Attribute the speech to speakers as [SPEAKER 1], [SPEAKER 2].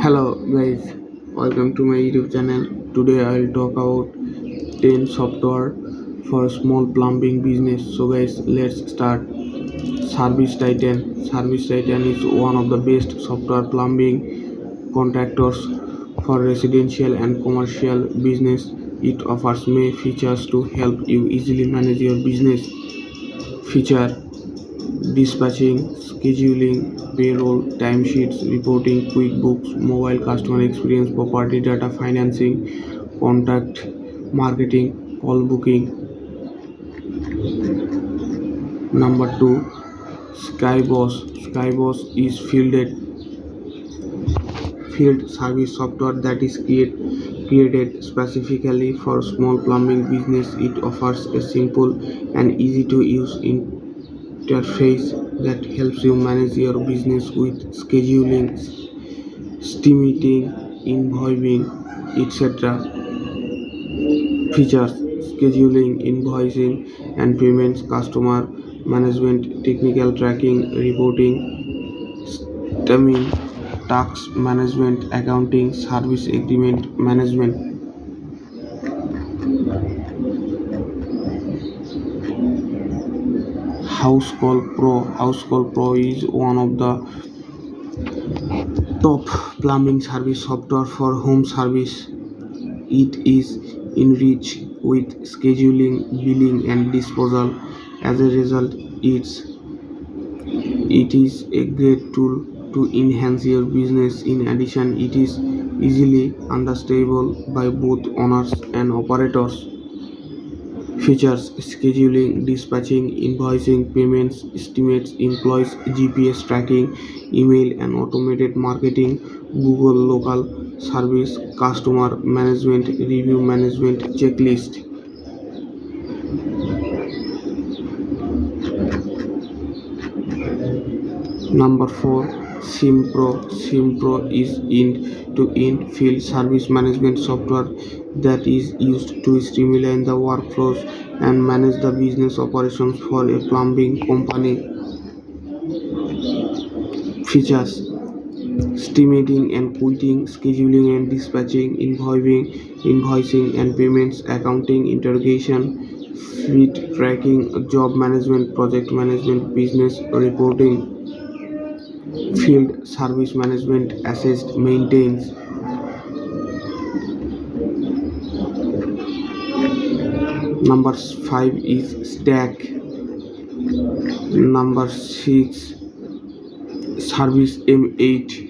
[SPEAKER 1] Hello guys, welcome to my YouTube channel. Today I'll talk about 10 software for small plumbing business. So guys, let's start. Service Titan. Service Titan is one of the best software plumbing contractors for residential and commercial business. It offers many features to help you easily manage your business. Feature dispatching, scheduling, payroll, timesheets, reporting, QuickBooks, mobile customer experience, property data financing, contact marketing, call booking. Number 2, Skyboss. Skyboss is field service software that is created specifically for small plumbing business. It offers a simple and easy to use interface that helps you manage your business with scheduling, estimating, invoicing, etc. Features: scheduling, invoicing and payments, customer management, technical tracking, reporting, stemming, tax management, accounting, service agreement management. House Call Pro is one of the top plumbing service software for home service. It is enriched with scheduling, billing, and disposal. As a result, it is a great tool to enhance your business. In addition, it is easily understandable by both owners and operators. Features: scheduling, dispatching, invoicing, payments, estimates, employees, GPS tracking, email and automated marketing, Google local service, customer management, review management, checklist. Number 4, SimPro. SimPro is end-to-end field service management software that is used to streamline the workflows and manage the business operations for a plumbing company. Features: estimating and quoting, scheduling and dispatching, invoicing and payments, accounting, interrogation, fleet tracking, job management, project management, business reporting, field service management, assessed, maintains. Number 5 is Stack. Number 6, Service M8.